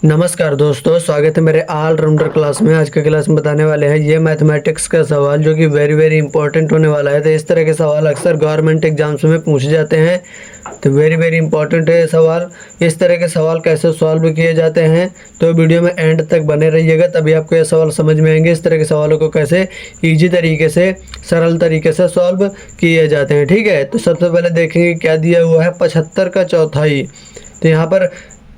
नमस्कार दोस्तों, स्वागत है मेरे ऑलराउंडर क्लास में। आज के क्लास में बताने वाले हैं ये मैथमेटिक्स का सवाल जो कि वेरी इंपॉर्टेंट होने वाला है। तो इस तरह के सवाल अक्सर गवर्नमेंट एग्जाम्स में पूछे जाते हैं, तो वेरी इंपॉर्टेंट है ये सवाल। इस तरह के सवाल कैसे सॉल्व किए जाते हैं, तो वीडियो में एंड तक बने रहिएगा, तभी आपको ये सवाल समझ में आएंगे। इस तरह के सवालों को कैसे ईजी तरीके से, सरल तरीके से सॉल्व किए जाते हैं। ठीक है, तो सबसे पहले देखेंगे क्या दिया हुआ है, 75 का चौथाई। तो यहाँ पर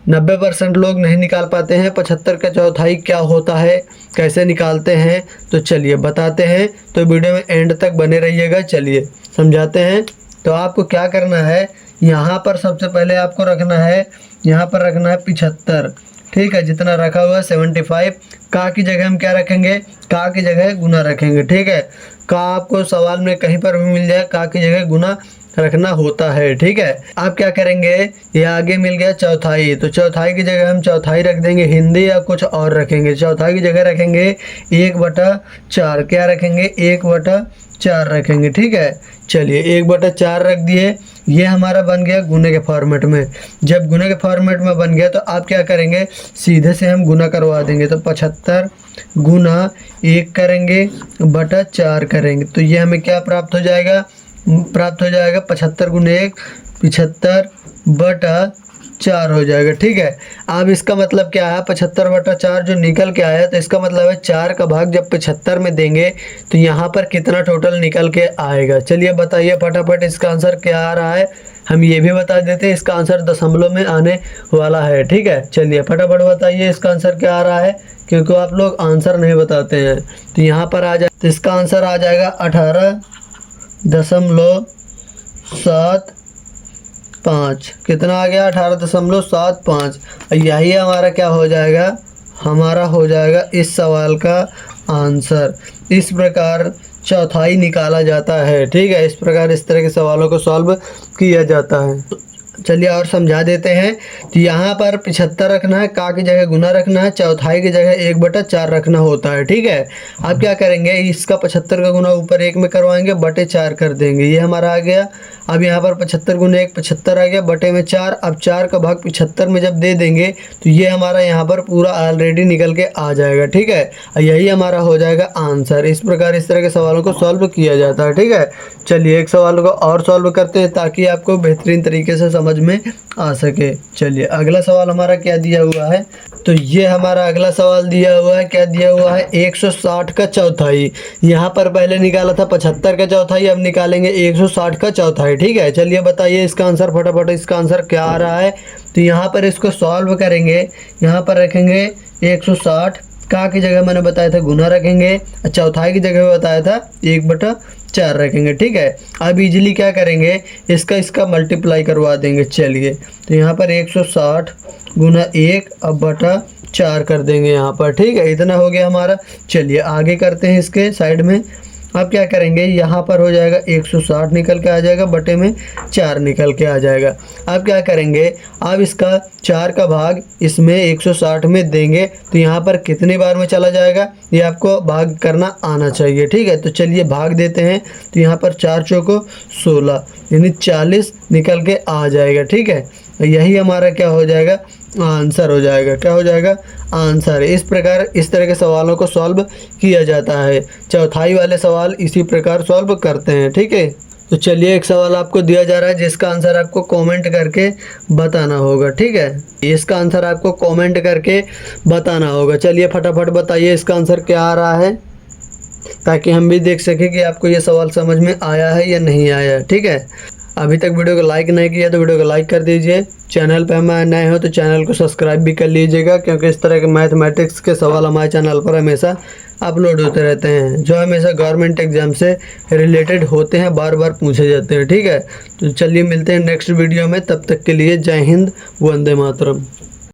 90% लोग नहीं निकाल पाते हैं। 75 का चौथाई क्या होता है, कैसे निकालते हैं, तो चलिए बताते हैं। तो वीडियो में एंड तक बने रहिएगा। चलिए समझाते हैं। तो आपको क्या करना है, यहाँ पर सबसे पहले आपको रखना है, यहाँ पर रखना है 75। ठीक है, जितना रखा हुआ है 75। का की जगह हम क्या रखेंगे, का की जगह गुना रखेंगे। ठीक है, का आपको सवाल में कहीं पर भी मिल जाए, का की जगह गुना रखना होता है। ठीक है, आप क्या करेंगे, ये आगे मिल गया चौथाई, तो चौथाई की जगह हम चौथाई रख देंगे, हिंदी या कुछ और रखेंगे। चौथाई की जगह रखेंगे 1/4। क्या रखेंगे, 1/4 रखेंगे। ठीक है, चलिए 1/4 रख दिए। ये हमारा बन गया गुने के फॉर्मेट में। जब गुने के फॉर्मेट में बन गया तो आप क्या करेंगे, सीधे से हम गुना करवा देंगे। तो 75 गुना 1 करेंगे बटा 4 करेंगे, तो ये हमें क्या प्राप्त हो जाएगा, 75 गुने 1 75/4 हो जाएगा। ठीक है, अब इसका मतलब क्या है, 75/4 जो निकल के आया, तो इसका मतलब है 4 का भाग जब 75 में देंगे तो यहाँ पर कितना टोटल निकल के आएगा। चलिए बताइए फटाफट, इसका आंसर क्या आ रहा है। हम ये भी बता देते हैं, इसका आंसर दशमलव में आने वाला है। ठीक है, चलिए फटाफट बताइए इसका आंसर क्या आ रहा है, क्योंकि आप लोग आंसर नहीं बताते हैं। तो यहाँ पर आ जाए, तो इसका आंसर आ जाएगा 18.75। कितना आ गया, 18.75। यही हमारा क्या हो जाएगा, हमारा हो जाएगा इस सवाल का आंसर। इस प्रकार चौथाई निकाला जाता है। ठीक है, इस प्रकार इस तरह के सवालों को सॉल्व किया जाता है। चलिए और समझा देते हैं। तो यहाँ पर 75 रखना है, का की जगह गुना रखना है, चौथाई की जगह 1/4 रखना होता है। ठीक है, आप क्या करेंगे, इसका 75 का गुना ऊपर 1 में करवाएंगे, बटे 4 कर देंगे। ये हमारा आ गया। अब यहाँ पर 75 गुने 1 75 आ गया, बटे में 4। अब 4 का भाग 75 में जब दे देंगे तो ये हमारा यहाँ पर पूरा ऑलरेडी निकल के आ जाएगा। ठीक है, यही हमारा हो जाएगा आंसर। इस प्रकार इस तरह के सवालों को सॉल्व किया जाता है। ठीक है, चलिए एक सवाल को और सॉल्व करते हैं ताकि आपको बेहतरीन तरीके से समझ में आ सके। चलिए अगला सवाल हमारा क्या दिया हुआ है, तो ये हमारा अगला सवाल दिया हुआ है, क्या दिया हुआ है, 160 का चौथाई। यहाँ पर पहले निकाला था 75 का चौथाई, अब निकालेंगे 160 का चौथाई। ठीक है, चलिए बताइए इसका आंसर फटाफट, इसका आंसर क्या आ रहा है। तो यहाँ पर इसको सॉल्व करेंगे, यहाँ पर रखेंगे 160, का की जगह मैंने बताया था गुना रखेंगे, चौथाई की जगह बताया था 1/4 रखेंगे। ठीक है, अब इजीली क्या करेंगे, इसका मल्टीप्लाई करवा देंगे। चलिए, तो यहाँ पर 160 गुना 1 अब बटा 4 कर देंगे यहाँ पर। ठीक है, इतना हो गया हमारा। चलिए आगे करते हैं इसके साइड में। अब क्या करेंगे, यहाँ पर हो जाएगा 160 निकल के आ जाएगा, बटे में 4 निकल के आ जाएगा। अब क्या करेंगे, अब इसका 4 का भाग इसमें 160 में देंगे तो यहाँ पर कितनी बार में चला जाएगा, ये आपको भाग करना आना चाहिए। ठीक है, तो चलिए भाग देते हैं। तो यहाँ पर 4 चौको 16 यानी 40 निकल के आ जाएगा। ठीक है, यही हमारा क्या हो जाएगा, आंसर हो जाएगा। क्या हो जाएगा, आंसर। इस प्रकार इस तरह के सवालों को सॉल्व किया जाता है। चौथाई वाले सवाल इसी प्रकार सॉल्व करते हैं। ठीक है, तो चलिए एक सवाल आपको दिया जा रहा है जिसका आंसर आपको कमेंट करके बताना होगा। ठीक है, इसका आंसर आपको कमेंट करके बताना होगा। चलिए फटाफट बताइए इसका आंसर क्या आ रहा है, ताकि हम भी देख सकें कि आपको ये सवाल समझ में आया है या नहीं आया। ठीक है, अभी तक वीडियो को लाइक नहीं किया तो वीडियो को लाइक कर दीजिए। चैनल पे हम नए हो तो चैनल को सब्सक्राइब भी कर लीजिएगा, क्योंकि इस तरह के मैथमेटिक्स के सवाल हमारे चैनल पर हमेशा अपलोड होते रहते हैं, जो हमेशा गवर्नमेंट एग्जाम से रिलेटेड होते हैं, बार बार पूछे जाते हैं। ठीक है, तो चलिए मिलते हैं नेक्स्ट वीडियो में। तब तक के लिए जय हिंद, वंदे मातरम।